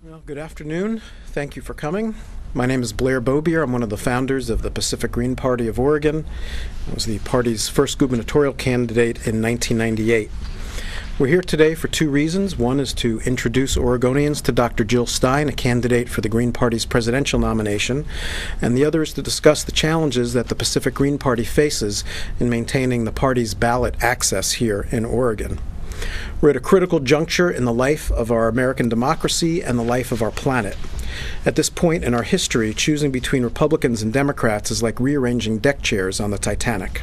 Well, good afternoon. Thank you for coming. My name is Blair Bobier. I'm one of the founders of the Pacific Green Party of Oregon. I was the party's first gubernatorial candidate in 1998. We're here today for two reasons. One is to introduce Oregonians to Dr. Jill Stein, a candidate for the Green Party's presidential nomination, and the other is to discuss the challenges that the Pacific Green Party faces in maintaining the party's ballot access here in Oregon. We're at a critical juncture in the life of our American democracy and the life of our planet. At this point in our history, choosing between Republicans and Democrats is like rearranging deck chairs on the Titanic.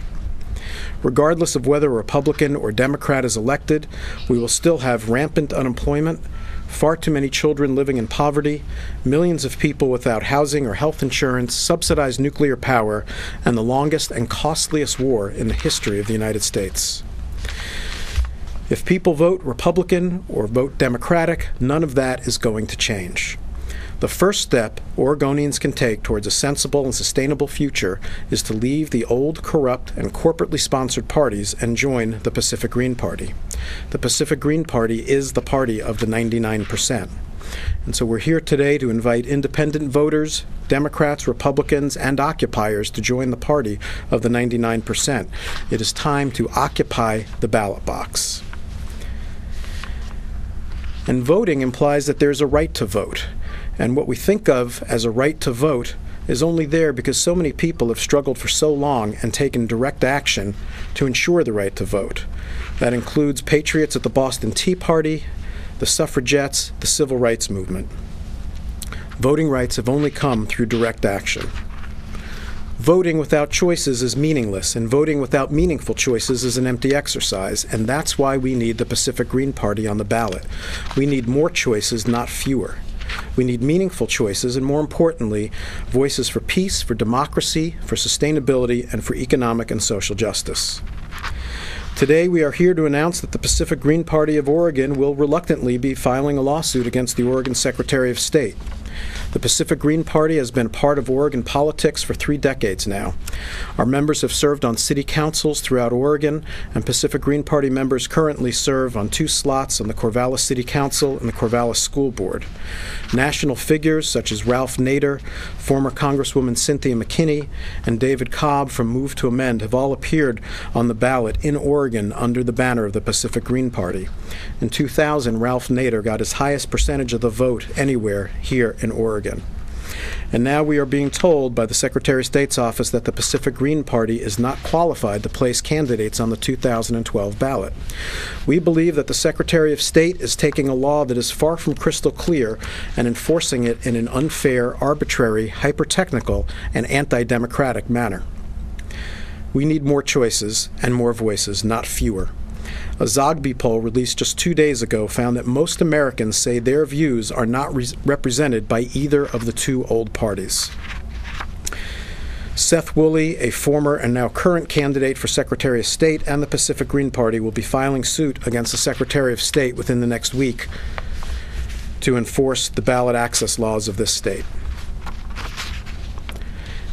Regardless of whether a Republican or Democrat is elected, we will still have rampant unemployment, far too many children living in poverty, millions of people without housing or health insurance, subsidized nuclear power, and the longest and costliest war in the history of the United States. If people vote Republican or vote Democratic, none of that is going to change. The first step Oregonians can take towards a sensible and sustainable future is to leave the old, corrupt, and corporately sponsored parties and join the Pacific Green Party. The Pacific Green Party is the party of the 99%. And so we're here today to invite independent voters, Democrats, Republicans, and occupiers to join the party of the 99%. It is time to occupy the ballot box. And voting implies that there's a right to vote. And what we think of as a right to vote is only there because so many people have struggled for so long and taken direct action to ensure the right to vote. That includes patriots at the Boston Tea Party, the suffragettes, the civil rights movement. Voting rights have only come through direct action. Voting without choices is meaningless, and voting without meaningful choices is an empty exercise, and that's why we need the Pacific Green Party on the ballot. We need more choices, not fewer. We need meaningful choices, and more importantly, voices for peace, for democracy, for sustainability, and for economic and social justice. Today, we are here to announce that the Pacific Green Party of Oregon will reluctantly be filing a lawsuit against the Oregon Secretary of State. The Pacific Green Party has been part of Oregon politics for 3 decades now. Our members have served on city councils throughout Oregon, and Pacific Green Party members currently serve on 2 slots on the Corvallis City Council and the Corvallis School Board. National figures such as Ralph Nader, former Congresswoman Cynthia McKinney, and David Cobb from Move to Amend have all appeared on the ballot in Oregon under the banner of the Pacific Green Party. In 2000, Ralph Nader got his highest percentage of the vote anywhere here in Oregon. And now we are being told by the Secretary of State's office that the Pacific Green Party is not qualified to place candidates on the 2012 ballot. We believe that the Secretary of State is taking a law that is far from crystal clear and enforcing it in an unfair, arbitrary, hyper-technical, and anti-democratic manner. We need more choices and more voices, not fewer. A Zogby poll released just 2 days ago found that most Americans say their views are not represented by either of the 2 old parties. Seth Woolley, a former and now current candidate for Secretary of State, and the Pacific Green Party will be filing suit against the Secretary of State within the next week to enforce the ballot access laws of this state.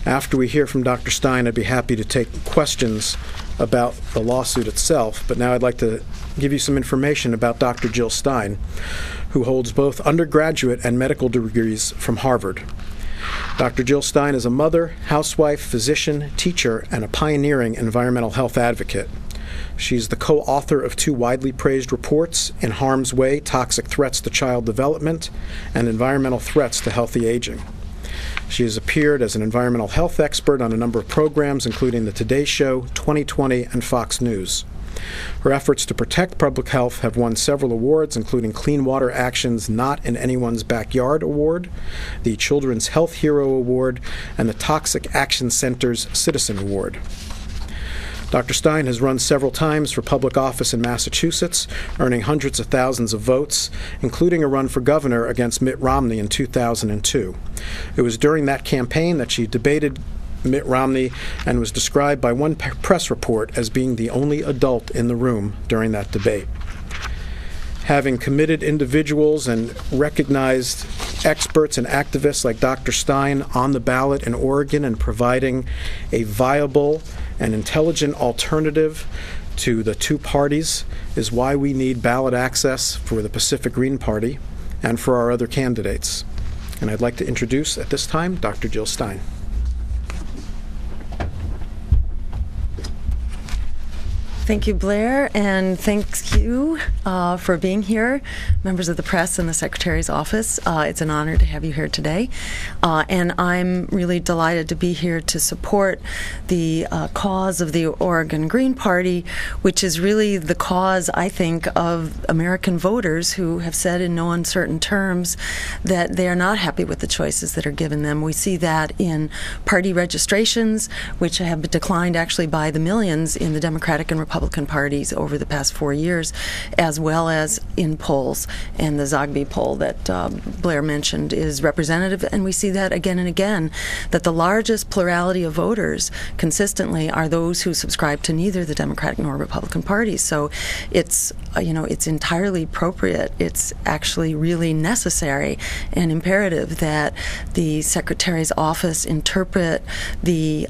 After we hear from Dr. Stein, I'd be happy to take questions about the lawsuit itself, but now I'd like to give you some information about Dr. Jill Stein, who holds both undergraduate and medical degrees from Harvard. Dr. Jill Stein is a mother, housewife, physician, teacher, and a pioneering environmental health advocate. She's the co-author of 2 widely praised reports, In Harm's Way: Toxic Threats to Child Development and Environmental Threats to Healthy Aging. She has appeared as an environmental health expert on a number of programs, including The Today Show, 2020, and Fox News. Her efforts to protect public health have won several awards, including Clean Water Action's Not in Anyone's Backyard Award, the Children's Health Hero Award, and the Toxic Action Center's Citizen Award. Dr. Stein has run several times for public office in Massachusetts, earning hundreds of thousands of votes, including a run for governor against Mitt Romney in 2002. It was during that campaign that she debated Mitt Romney and was described by one press report as being the only adult in the room during that debate. Having committed individuals and recognized experts and activists like Dr. Stein on the ballot in Oregon and providing a viable and intelligent alternative to the 2 parties is why we need ballot access for the Pacific Green Party. and for our other candidates. And I'd like to introduce at this time Dr. Jill Stein. Thank you, Blair, and thank you for being here, members of the press and the Secretary's office. It's an honor to have you here today, and I'm really delighted to be here to support the cause of the Oregon Green Party, which is really the cause, I think, of American voters who have said in no uncertain terms that they are not happy with the choices that are given them. We see that in party registrations, which have declined actually by the millions in the Democratic and Republican parties over the past 4 years, as well as in polls. And the Zogby poll that Blair mentioned is representative, and we see that again and again, that the largest plurality of voters consistently are those who subscribe to neither the Democratic nor Republican parties. So it's it's entirely appropriate. It's actually really necessary and imperative that the Secretary's office interpret the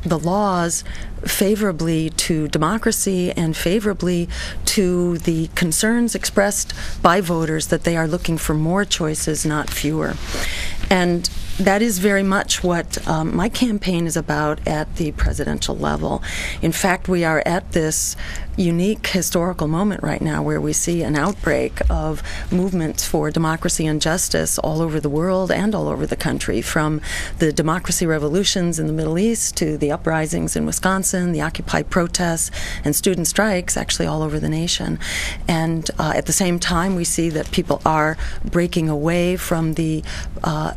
laws favorably to democracy and favorably to the concerns expressed by voters that they are looking for more choices, not fewer. And that is very much what my campaign is about at the presidential level. In fact, we are at this unique historical moment right now where we see an outbreak of movements for democracy and justice all over the world and all over the country, from the democracy revolutions in the Middle East to the uprisings in Wisconsin, the Occupy protests, and student strikes actually all over the nation. And at the same time, we see that people are breaking away from the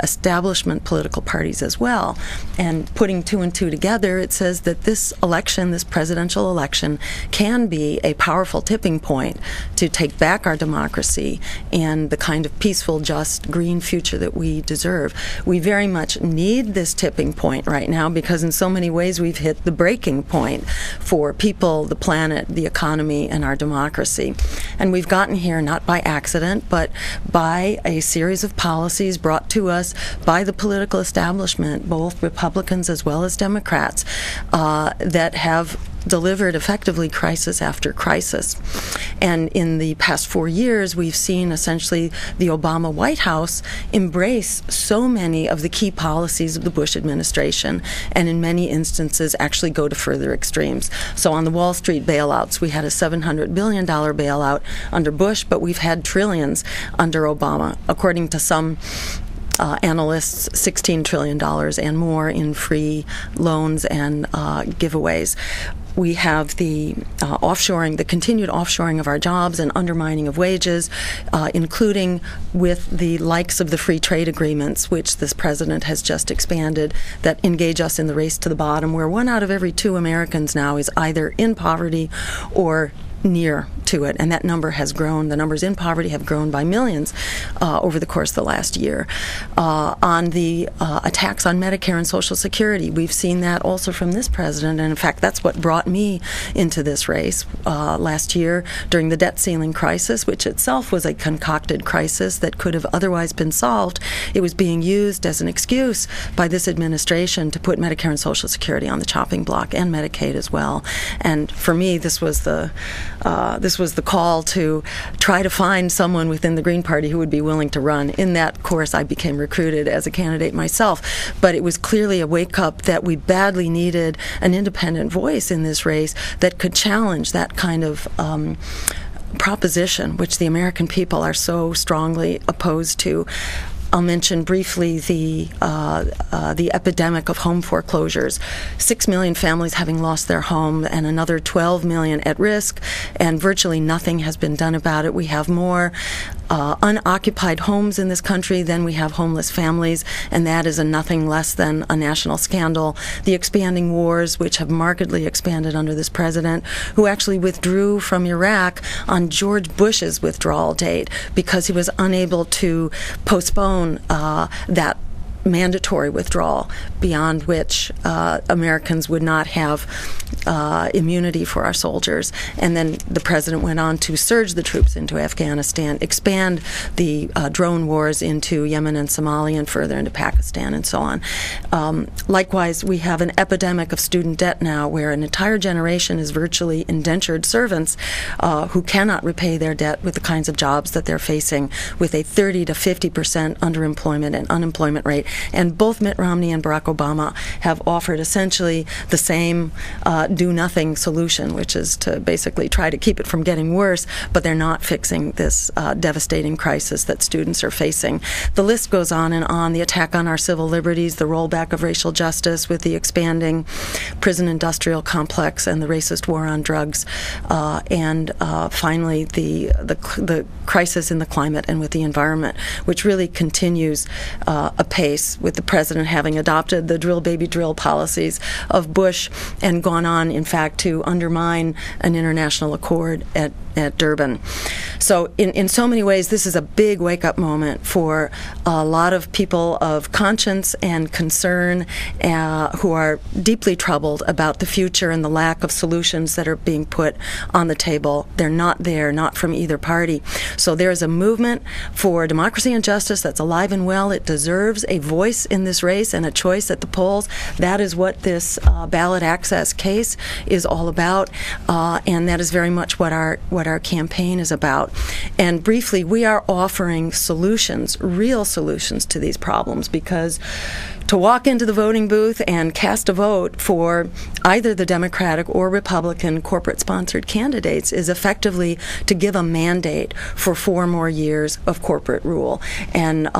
establishment political parties as well. And putting two and two together, it says that this election, this presidential election, can be a powerful tipping point to take back our democracy and the kind of peaceful, just, green future that we deserve. We very much need this tipping point right now because in so many ways we've hit the breaking point for people, the planet, the economy, and our democracy. And we've gotten here not by accident, but by a series of policies brought to us by the political establishment, both Republicans as well as Democrats, that have delivered effectively crisis after crisis. And in the past 4 years, we've seen essentially the Obama White House embrace so many of the key policies of the Bush administration, and in many instances actually go to further extremes. So on the Wall Street bailouts, we had a $700 billion bailout under Bush, but we've had trillions under Obama. According to some analysts, $16 trillion and more in free loans and giveaways. We have the offshoring, the continued offshoring of our jobs and undermining of wages, including with the likes of the free trade agreements, which this president has just expanded, that engage us in the race to the bottom, where 1 out of every 2 Americans now is either in poverty or near to it, and that number has grown. The numbers in poverty have grown by millions over the course of the last year. On the attacks on Medicare and Social Security, we've seen that also from this president, and in fact that's what brought me into this race last year during the debt ceiling crisis, which itself was a concocted crisis that could have otherwise been solved. It was being used as an excuse by this administration to put Medicare and Social Security on the chopping block, and Medicaid as well. And for me, this was the call to try to find someone within the Green Party who would be willing to run. In that course, I became recruited as a candidate myself. But it was clearly a wake-up that we badly needed an independent voice in this race that could challenge that kind of proposition, which the American people are so strongly opposed to. I'll mention briefly the epidemic of home foreclosures. 6 million families having lost their home and another 12 million at risk, and virtually nothing has been done about it. We have more unoccupied homes in this country than we have homeless families, and that is a nothing less than a national scandal. The expanding wars, which have markedly expanded under this president, who actually withdrew from Iraq on George Bush's withdrawal date because he was unable to postpone that mandatory withdrawal beyond which Americans would not have immunity for our soldiers. And then the president went on to surge the troops troops into Afghanistan, expand the drone wars into Yemen and Somalia and further into Pakistan and so on. Likewise, we have an epidemic of student debt now where an entire generation is virtually indentured servants who cannot repay their debt with the kinds of jobs that they're facing, with a 30 to 50% underemployment and unemployment rate. And both Mitt Romney and Barack Obama have offered essentially the same do-nothing solution, which is to basically try to keep it from getting worse, but they're not fixing this devastating crisis that students are facing. The list goes on and on. The attack on our civil liberties, the rollback of racial justice with the expanding prison industrial complex and the racist war on drugs, and finally the crisis in the climate and with the environment, which really continues apace, with the president having adopted the drill baby drill policies of Bush and gone on, in fact, to undermine an international accord at Durban. So in so many ways, this is a big wake-up moment for a lot of people of conscience and concern who are deeply troubled about the future and the lack of solutions that are being put on the table. They're not there, not from either party. So there is a movement for democracy and justice that's alive and well. It deserves a voice in this race and a choice at the polls. That is what this ballot access case is all about, and that is very much what our campaign is about. And briefly, we are offering solutions, real solutions to these problems, because to walk into the voting booth and cast a vote for either the Democratic or Republican corporate-sponsored candidates is effectively to give a mandate for 4 more years of corporate rule. And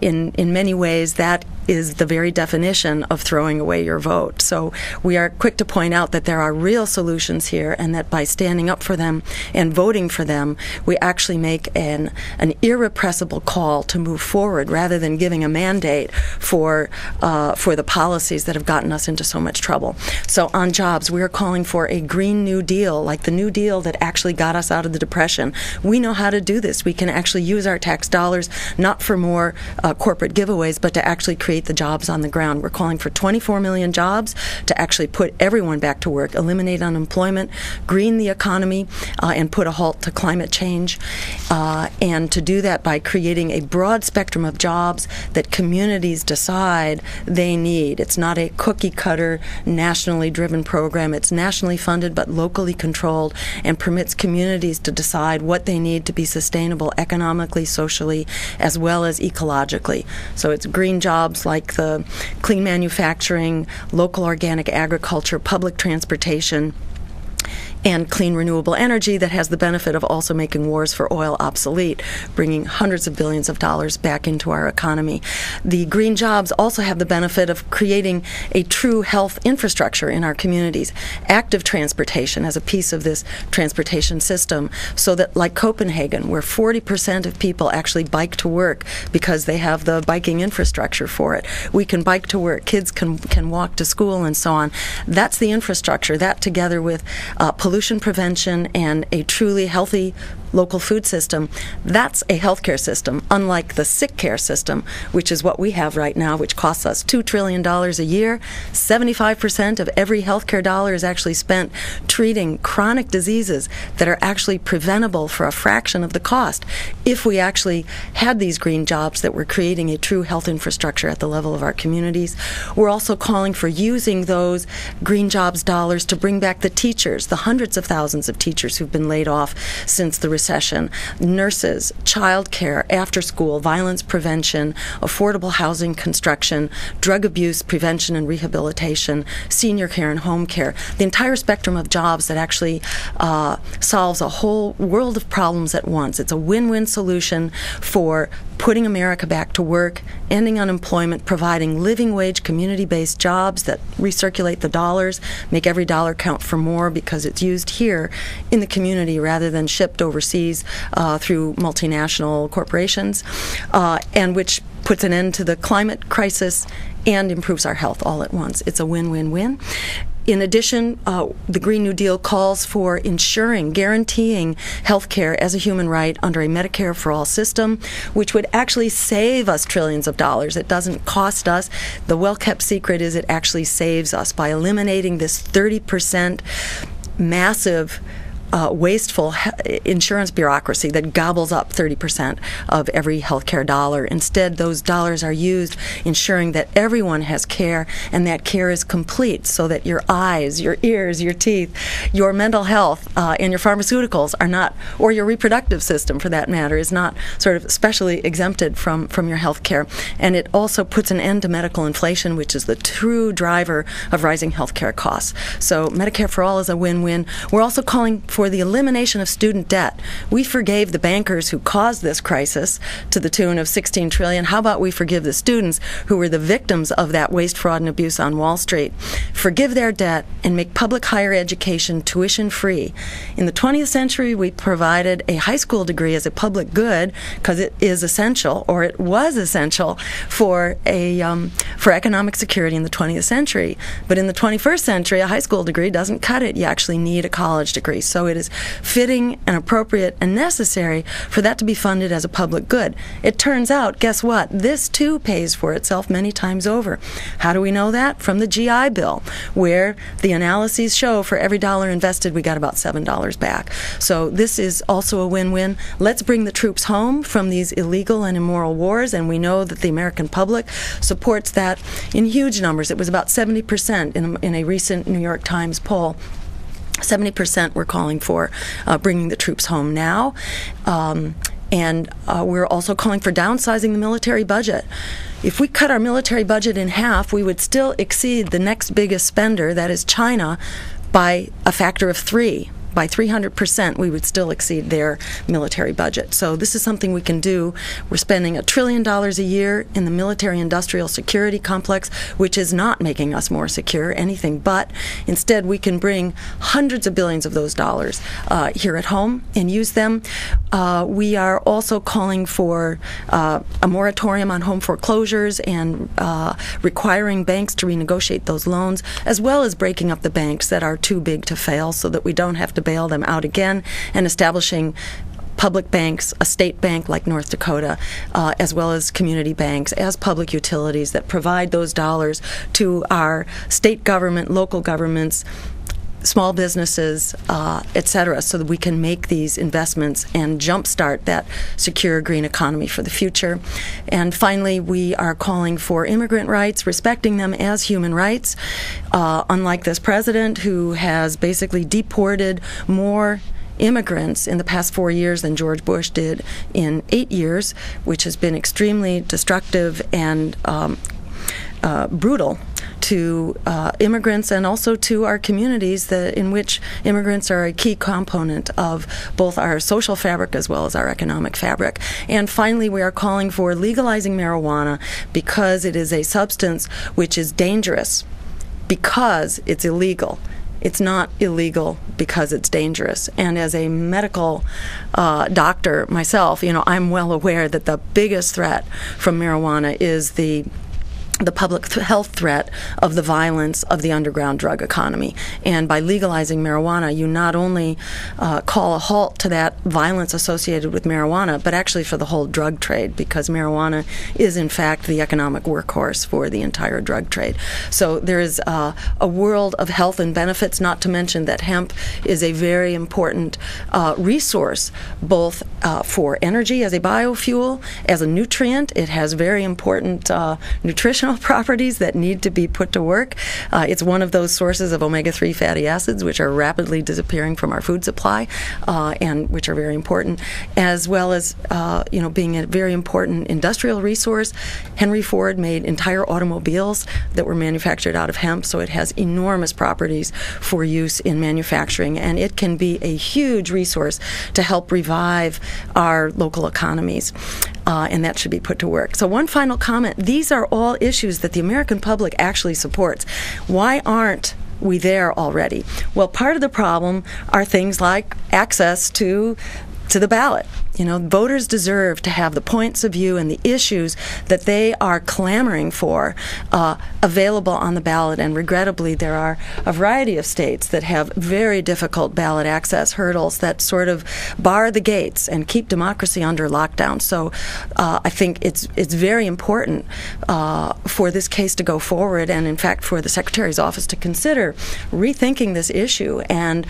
in many ways, that is the very definition of throwing away your vote. So we are quick to point out that there are real solutions here, and that by standing up for them and voting for them, we actually make an irrepressible call to move forward rather than giving a mandate for the policies that have gotten us into so much trouble. So on jobs, we are calling for a Green New Deal, like the New Deal that actually got us out of the Depression. We know how to do this. We can actually use our tax dollars not for more corporate giveaways, but to actually create the jobs on the ground. We're calling for 24 million jobs to actually put everyone back to work, eliminate unemployment, green the economy, and put a halt to climate change. And to do that by creating a broad spectrum of jobs that communities decide they need. It's not a cookie-cutter, nationally driven program. It's nationally funded but locally controlled, and permits communities to decide what they need to be sustainable economically, socially, as well as ecologically. So it's green jobs like the clean manufacturing, local organic agriculture, public transportation, and clean renewable energy that has the benefit of also making wars for oil obsolete, bringing hundreds of billions of dollars back into our economy. The green jobs also have the benefit of creating a true health infrastructure in our communities, active transportation as a piece of this transportation system, so that like Copenhagen, where 40% of people actually bike to work because they have the biking infrastructure for it. We can bike to work, kids can walk to school and so on. That's the infrastructure. That together with pollution prevention and a truly healthy local food system, that's a healthcare system, unlike the sick care system, which is what we have right now, which costs us $2 trillion a year. 75% of every healthcare dollar is actually spent treating chronic diseases that are actually preventable for a fraction of the cost. If we actually had these green jobs that were creating a true health infrastructure at the level of our communities, we're also calling for using those green jobs dollars to bring back the teachers, the hundreds of thousands of teachers who've been laid off since the recession, nurses, child care, after school, violence prevention, affordable housing construction, drug abuse prevention and rehabilitation, senior care and home care, the entire spectrum of jobs that actually solves a whole world of problems at once. It's a win-win solution for putting America back to work, ending unemployment, providing living wage, community-based jobs that recirculate the dollars, make every dollar count for more because it's used here in the community rather than shipped overseas through multinational corporations, and which puts an end to the climate crisis and improves our health all at once. It's a win-win-win. In addition, the Green New Deal calls for ensuring, guaranteeing health care as a human right under a Medicare for All system, which would actually save us trillions of dollars. It doesn't cost us. The well-kept secret is it actually saves us by eliminating this 30% massive wasteful insurance bureaucracy that gobbles up 30% of every healthcare dollar. Instead, those dollars are used ensuring that everyone has care, and that care is complete, so that your eyes, your ears, your teeth, your mental health, and your pharmaceuticals are not, or your reproductive system for that matter, is not sort of specially exempted from your health care. And it also puts an end to medical inflation, which is the true driver of rising health care costs. So Medicare for All is a win-win. We're also calling for the elimination of student debt. We forgave the bankers who caused this crisis to the tune of $16 trillion. How about we forgive the students who were the victims of that waste, fraud, and abuse on Wall Street? Forgive their debt and make public higher education tuition-free. In the 20th century, we provided a high school degree as a public good because it is essential, or it was essential, for economic security in the 20th century. But in the 21st century, a high school degree doesn't cut it. You actually need a college degree. So it is fitting and appropriate and necessary for that to be funded as a public good. It turns out, guess what? This too pays for itself many times over. How do we know that? From the GI Bill, where the analyses show for every dollar invested, we got about $7 back. So this is also a win-win. Let's bring the troops home from these illegal and immoral wars, and we know that the American public supports that in huge numbers. It was about 70% in a recent New York Times poll. 70% were calling for bringing the troops home now. And we're also calling for downsizing the military budget. If we cut our military budget in half, we would still exceed the next biggest spender, that is China, by a factor of 3. By 300%, we would still exceed their military budget. So this is something we can do. We're spending $1 trillion a year in the military-industrial security complex, which is not making us more secure, anything but. Instead, we can bring hundreds of billions of those dollars here at home and use them. We are also calling for a moratorium on home foreclosures and requiring banks to renegotiate those loans, as well as breaking up the banks that are too big to fail so that we don't have to bail them out again, and establishing public banks, a state bank like North Dakota, as well as community banks as public utilities that provide those dollars to our state government, local governments, small businesses, etc., so that we can make these investments and jumpstart that secure green economy for the future. And finally, we are calling for immigrant rights, respecting them as human rights. Unlike this president, who has basically deported more immigrants in the past 4 years than George Bush did in 8 years, which has been extremely destructive and brutal to immigrants and also to our communities, in which immigrants are a key component of both our social fabric as well as our economic fabric. And finally, we are calling for legalizing marijuana because it is a substance which is dangerous because it's illegal. It's not illegal because it's dangerous. And as a medical doctor myself, I'm well aware that the biggest threat from marijuana is the public health threat of the violence of the underground drug economy. And by legalizing marijuana, you not only call a halt to that violence associated with marijuana, but actually for the whole drug trade, because marijuana is in fact the economic workhorse for the entire drug trade. So there is a world of health and benefits, not to mention that hemp is a very important resource, both for energy as a biofuel, as a nutrient. It has very important nutritional properties that need to be put to work. It's one of those sources of omega-3 fatty acids, which are rapidly disappearing from our food supply, and which are very important, as well as being a very important industrial resource. Henry Ford made entire automobiles that were manufactured out of hemp, so it has enormous properties for use in manufacturing, and it can be a huge resource to help revive our local economies, and that should be put to work. So one final comment. These are all issues that the American public actually supports. Why aren't we there already? Well, part of the problem are things like access to the ballot. Voters deserve to have the points of view and the issues that they are clamoring for available on the ballot. And regrettably, there are a variety of states that have very difficult ballot access hurdles that sort of bar the gates and keep democracy under lockdown. So I think it's very important for this case to go forward, and in fact for the Secretary's office to consider rethinking this issue and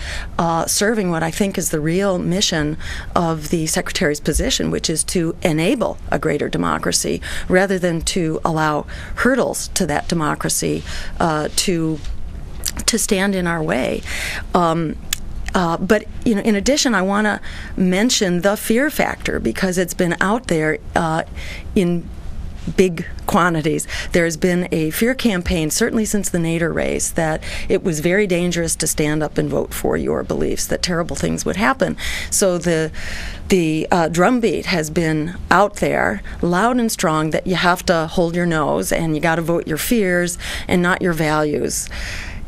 serving what I think is the real mission of the Secretary's position, which is to enable a greater democracy rather than to allow hurdles to that democracy to stand in our way. But in addition, I want to mention the fear factor, because it's been out there in big quantities. There has been a fear campaign, certainly since the Nader race, that it was very dangerous to stand up and vote for your beliefs, that terrible things would happen. So the drumbeat has been out there, loud and strong, that you have to hold your nose and you got to vote your fears and not your values.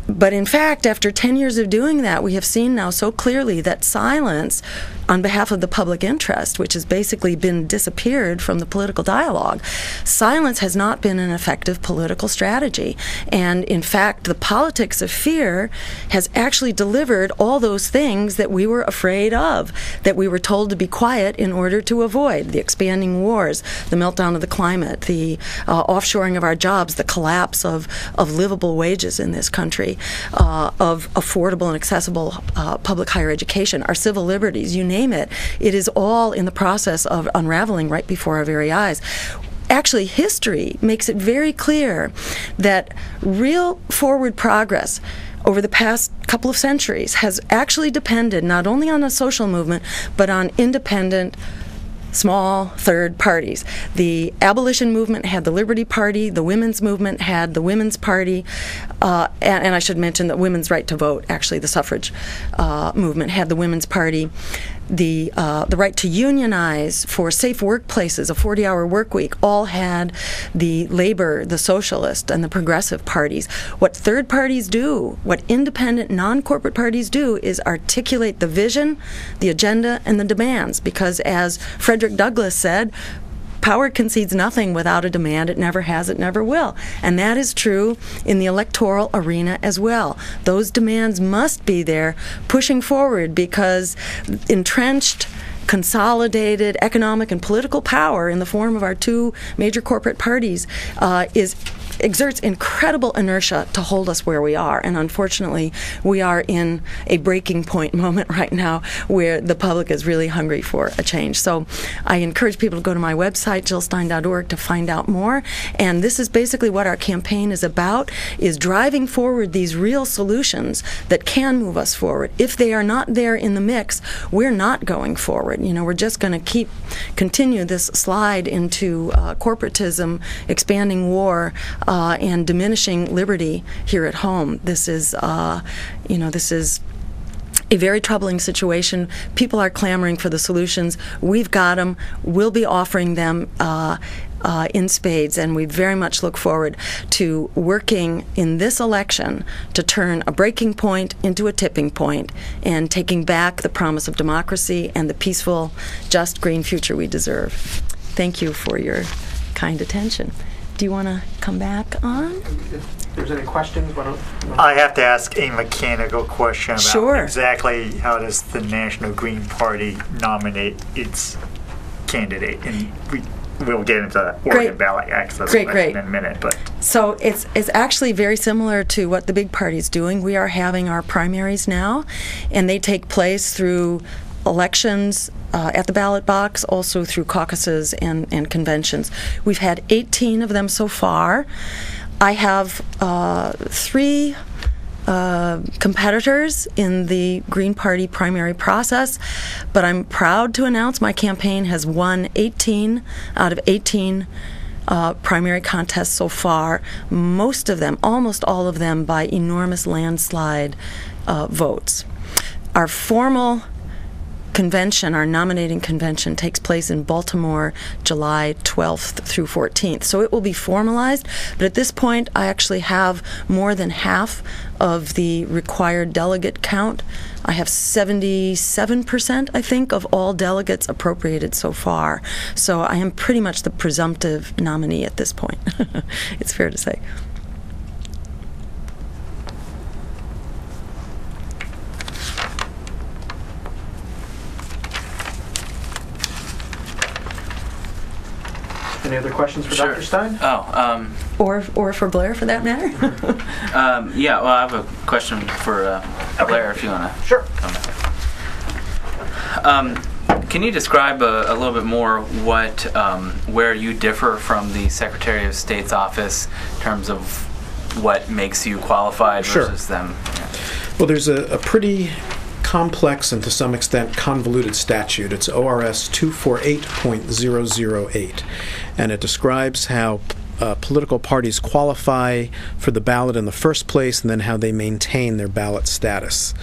But in fact, after 10 years of doing that, we have seen now so clearly that silence on behalf of the public interest, which has basically been disappeared from the political dialogue, silence has not been an effective political strategy. And in fact, the politics of fear has actually delivered all those things that we were afraid of, that we were told to be quiet in order to avoid: the expanding wars, the meltdown of the climate, the offshoring of our jobs, the collapse of livable wages in this country, of affordable and accessible public higher education, our civil liberties, you name it. It is all in the process of unraveling right before our very eyes. Actually, history makes it very clear that real forward progress over the past couple of centuries has actually depended not only on a social movement, but on independent, small third parties. The abolition movement had the Liberty Party, the women's movement had the Women's Party, and I should mention that women's right to vote, actually the suffrage movement had the Women's Party. The right to unionize for safe workplaces, a 40-hour work week, all had the labor, the socialist, and the progressive parties. What third parties do, what independent, non-corporate parties do, is articulate the vision, the agenda, and the demands. Because as Frederick Douglass said, power concedes nothing without a demand. It never has, it never will. And that is true in the electoral arena as well. Those demands must be there pushing forward, because entrenched, consolidated economic and political power in the form of our two major corporate parties exerts incredible inertia to hold us where we are. And unfortunately, we are in a breaking point moment right now where the public is really hungry for a change. So I encourage people to go to my website, jillstein.org, to find out more. And this is basically what our campaign is about, is driving forward these real solutions that can move us forward. If they are not there in the mix, we're not going forward. We're just going to continue this slide into corporatism, expanding war, and diminishing liberty here at home. This is a very troubling situation. People are clamoring for the solutions. We've got them. We'll be offering them in spades, and we very much look forward to working in this election to turn a breaking point into a tipping point and taking back the promise of democracy and the peaceful, just, green future we deserve. Thank you for your kind attention. Do you want to come back on? If there's any questions, I have to ask a mechanical question about Sure. exactly how does the National Green Party nominate its candidate, and we'll get into the Oregon ballot access in a minute. But so it's actually very similar to what the big party's doing. We are having our primaries now, and they take place through elections at the ballot box, also through caucuses and conventions. We've had 18 of them so far. I have 3 competitors in the Green Party primary process, but I'm proud to announce my campaign has won 18 out of 18 primary contests so far, most of them, almost all of them, by enormous landslide votes. Our formal convention, our nominating convention, takes place in Baltimore, July 12th through 14th. So it will be formalized, but at this point, I actually have more than half of the required delegate count. I have 77%, I think, of all delegates appropriated so far. So I am pretty much the presumptive nominee at this point. It's fair to say. Any other questions for Dr. Stein? Or for Blair, for that matter? Yeah, well, I have a question for Blair, if you want to. Sure. Can you describe a little bit more where you differ from the Secretary of State's office in terms of what makes you qualified versus them? Yeah. Well, there's a pretty complex and to some extent convoluted statute. It's ORS 248.008, and it describes how political parties qualify for the ballot in the first place and then how they maintain their ballot status.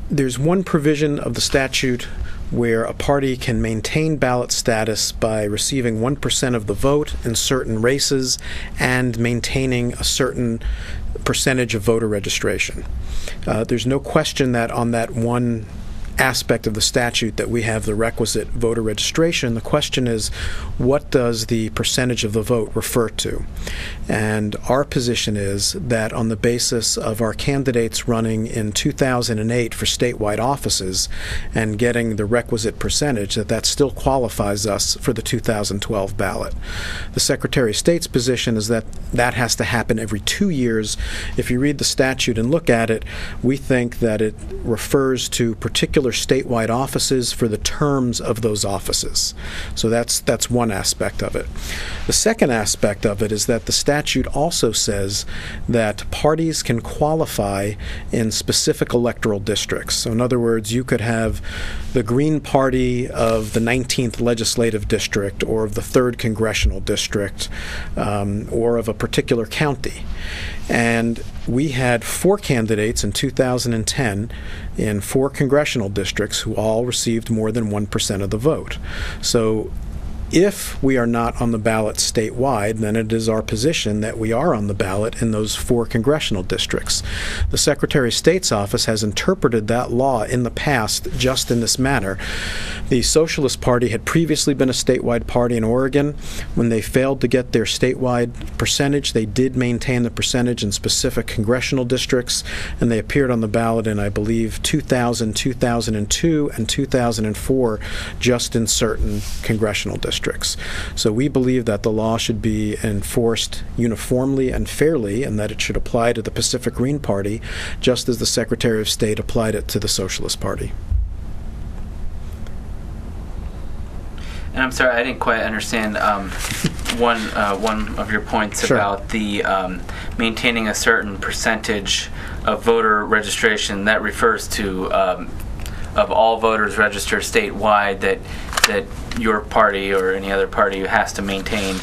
There's one provision of the statute where a party can maintain ballot status by receiving 1% of the vote in certain races and maintaining a certain percentage of voter registration. There's no question that on that one aspect of the statute that we have the requisite voter registration. The question is, what does the percentage of the vote refer to? And our position is that on the basis of our candidates running in 2008 for statewide offices and getting the requisite percentage, that still qualifies us for the 2012 ballot. The Secretary of State's position is that that has to happen every 2 years. If you read the statute and look at it, we think that it refers to particular statewide offices for the terms of those offices. So that's one aspect of it. The second aspect of it is that the statute also says that parties can qualify in specific electoral districts. So in other words, you could have the Green Party of the 19th Legislative District or of the 3rd Congressional District or of a particular county. And we had 4 candidates in 2010 in 4 congressional districts who all received more than 1% of the vote. So if we are not on the ballot statewide, then it is our position that we are on the ballot in those 4 congressional districts. The Secretary of State's office has interpreted that law in the past just in this manner. The Socialist Party had previously been a statewide party in Oregon. When they failed to get their statewide percentage, they did maintain the percentage in specific congressional districts, and they appeared on the ballot in, I believe, 2000, 2002, and 2004, just in certain congressional districts. So we believe that the law should be enforced uniformly and fairly, and that it should apply to the Pacific Green Party, just as the Secretary of State applied it to the Socialist Party. And I'm sorry, I didn't quite understand one of your points about the maintaining a certain percentage of voter registration. That refers to of all voters registered statewide, that your party or any other party has to maintain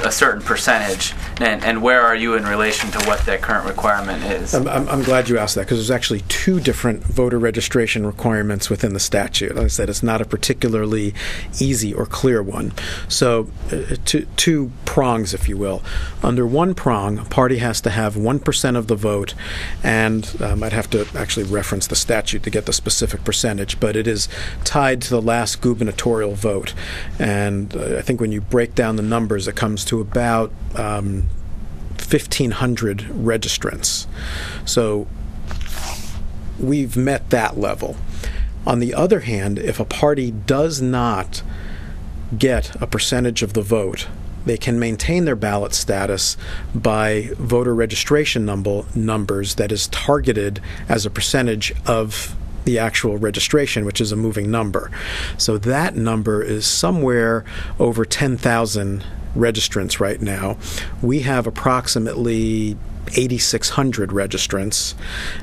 a certain percentage. And where are you in relation to what that current requirement is? I'm glad you asked that, because there's actually 2 different voter registration requirements within the statute. Like I said, it's not a particularly easy or clear one. So 2 prongs, if you will. Under one prong, a party has to have 1% of the vote, and I'd have to actually reference the statute to get the specific percentage, but it is tied to the last gubernatorial vote. And I think when you break down the numbers, it comes to about 1,500 registrants. So we've met that level. On the other hand, if a party does not get a percentage of the vote, they can maintain their ballot status by voter registration numbers that is targeted as a percentage of the actual registration, which is a moving number. So that number is somewhere over 10,000 registrants right now. We have approximately 8,600 registrants,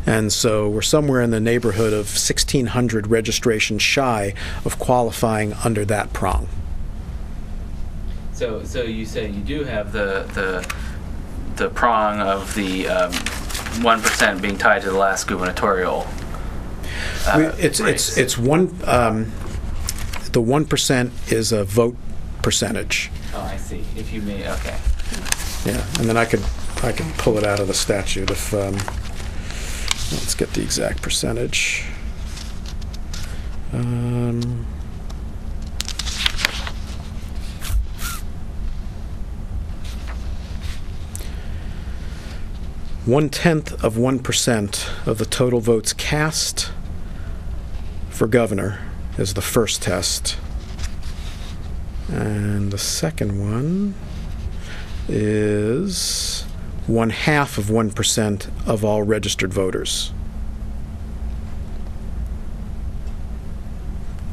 and so we're somewhere in the neighborhood of 1,600 registrations shy of qualifying under that prong. So you say you do have the prong of the 1% being tied to the last gubernatorial. It's one. The 1% is a vote percentage. Oh, I see. If you may, okay. Yeah, and then I could pull it out of the statute if. Let's get the exact percentage. 0.1% of the total votes cast for governor is the first test. And the second one is 0.5% of all registered voters.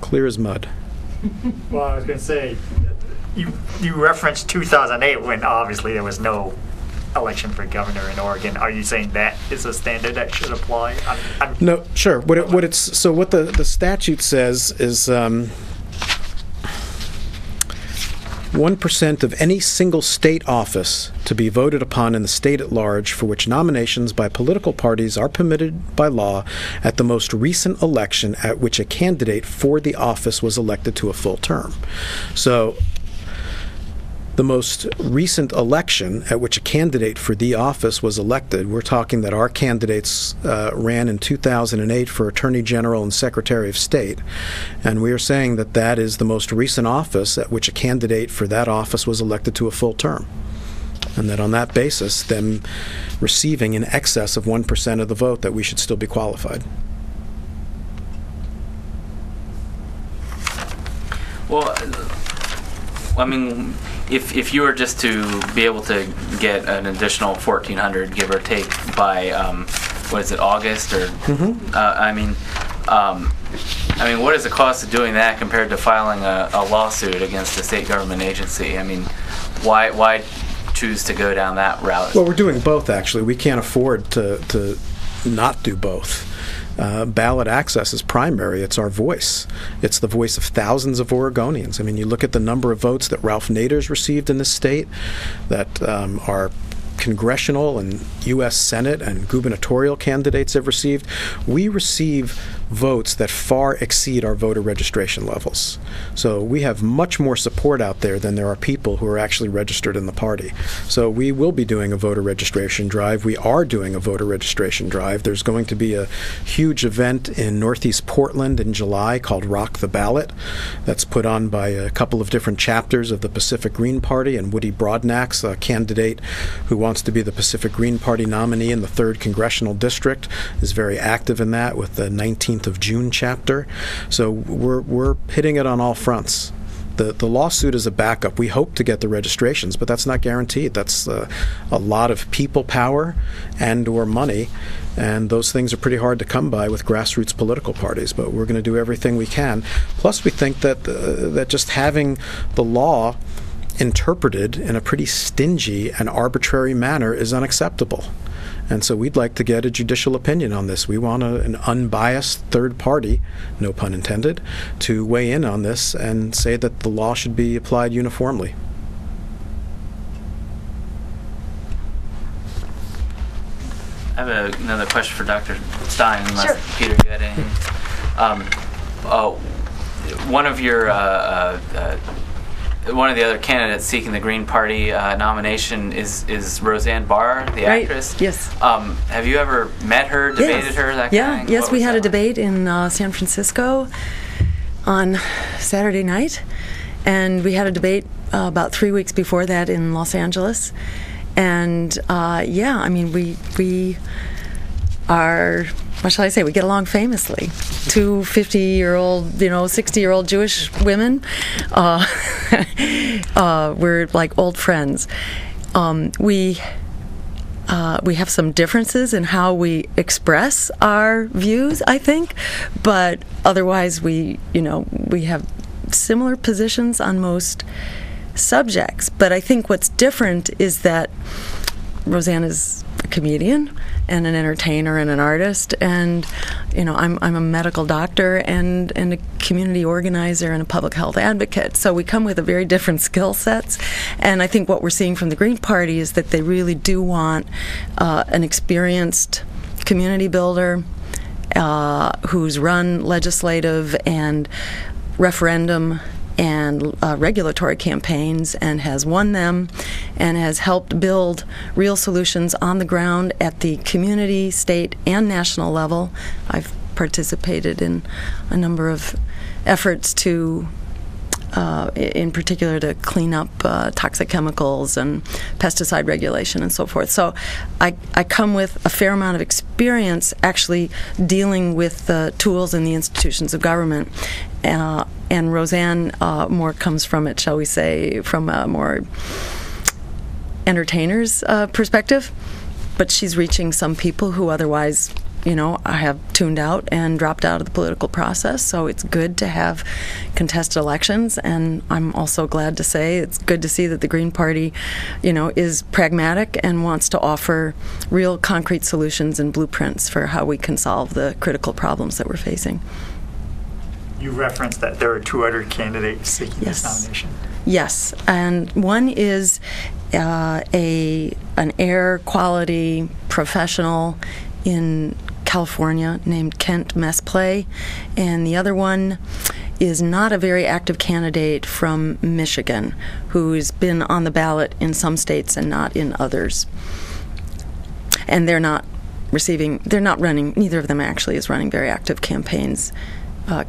Clear as mud. Well, I was going to say, you referenced 2008 when obviously there was no election for governor in Oregon. Are you saying that is a standard that should apply? No, sure. What the statute says is 1% of any single state office to be voted upon in the state at large for which nominations by political parties are permitted by law at the most recent election at which a candidate for the office was elected to a full term. So the most recent election at which a candidate for the office was elected, we're talking that our candidates ran in 2008 for Attorney General and Secretary of State, and we are saying that that is the most recent office at which a candidate for that office was elected to a full term, and that on that basis, them receiving in excess of 1% of the vote, that we should still be qualified. Well, I mean, if you were just to be able to get an additional 1,400, give or take, by what is it, August or? Mm-hmm. I mean, what is the cost of doing that compared to filing a lawsuit against a state government agency? I mean, why choose to go down that route? Well, we're doing both, actually. We can't afford to not do both. Ballot access is primary. It's our voice. It's the voice of thousands of Oregonians. I mean, you look at the number of votes that Ralph Nader's received in this state, that our congressional and U.S. Senate and gubernatorial candidates have received. We receive votes that far exceed our voter registration levels. So we have much more support out there than there are people who are actually registered in the party. So we will be doing a voter registration drive. We are doing a voter registration drive. There's going to be a huge event in Northeast Portland in July called Rock the Ballot. That's put on by a couple of different chapters of the Pacific Green Party, and Woody Broadnax, a candidate who wants to be the Pacific Green Party nominee in the 3rd Congressional District, is very active in that with the 19th of June chapter. So we're hitting it on all fronts. The lawsuit is a backup. We hope to get the registrations, but that's not guaranteed. That's a lot of people power and or money, and those things are pretty hard to come by with grassroots political parties, but we're going to do everything we can. Plus, we think that that just having the law interpreted in a pretty stingy and arbitrary manner is unacceptable. And so we'd like to get a judicial opinion on this. We want an unbiased third party, no pun intended, to weigh in on this and say that the law should be applied uniformly. I have another question for Dr. Stein, unless Sure. Peter, you had anything. One of your one of the other candidates seeking the Green Party nomination is Roseanne Barr, the actress. Yes. Have you ever met her, debated her, that kind of thing? Yes, we had a debate in San Francisco on Saturday night, and we had a debate about 3 weeks before that in Los Angeles. And I mean, we are, what shall I say, we get along famously. 2 50-year-old, 60-year-old Jewish women. We're like old friends. We have some differences in how we express our views, I think, but otherwise we have similar positions on most subjects. But I think what's different is that Roseanne is a comedian and an entertainer and an artist, and I'm a medical doctor and a community organizer and a public health advocate. So we come with a very different skill sets, and I think what we're seeing from the Green Party is that they really do want an experienced community builder, who's run legislative and referendum and regulatory campaigns and has won them and has helped build real solutions on the ground at the community, state, and national level. I've participated in a number of efforts to in particular to clean up toxic chemicals and pesticide regulation and so forth. So I come with a fair amount of experience actually dealing with the tools and the institutions of government. And Roseanne more comes from it, shall we say, from a more entertainer's perspective. But she's reaching some people who otherwise, I have tuned out and dropped out of the political process. So it's good to have contested elections, and I'm also glad to say it's good to see that the Green Party, is pragmatic and wants to offer real concrete solutions and blueprints for how we can solve the critical problems that we're facing. You referenced that there are 2 other candidates seeking this nomination. Yes, and one is an air quality professional in California named Kent Mesplay, and the other one is not a very active candidate from Michigan, who's been on the ballot in some states and not in others. And they're not running, neither of them actually is running very active campaigns.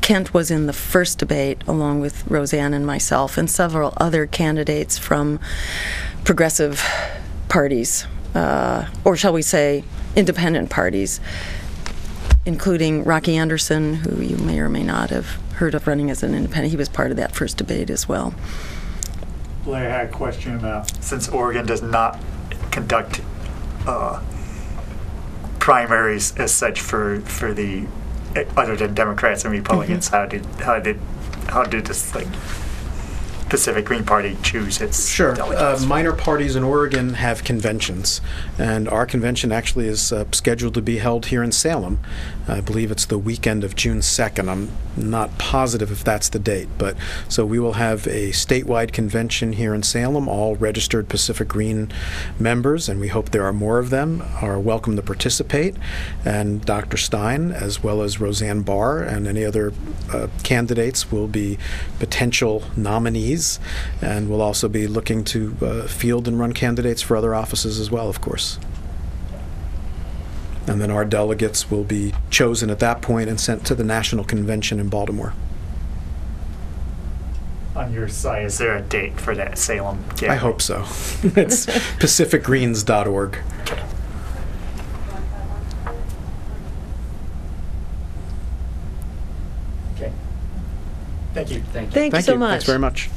Kent was in the first debate along with Roseanne and myself and several other candidates from progressive parties, or shall we say independent parties, including Rocky Anderson, who you may or may not have heard of running as an independent. He was part of that first debate as well. Blair had a question about, since Oregon does not conduct primaries as such for the other than Democrats and Republicans, how did this Pacific Green Party choose its delegates? Minor parties in Oregon have conventions, and our convention actually is scheduled to be held here in Salem. I believe it's the weekend of June 2nd. I'm not positive if that's the date, but so we will have a statewide convention here in Salem. All registered Pacific Green members, and we hope there are more of them, are welcome to participate. And Dr. Stein, as well as Roseanne Barr and any other candidates, will be potential nominees, and we'll also be looking to field and run candidates for other offices as well, of course. And then our delegates will be chosen at that point and sent to the National Convention in Baltimore. On your site, is there a date for that Salem gathering? I hope so. It's pacificgreens.org. Okay. Thank you. Thank you so much. Thanks very much.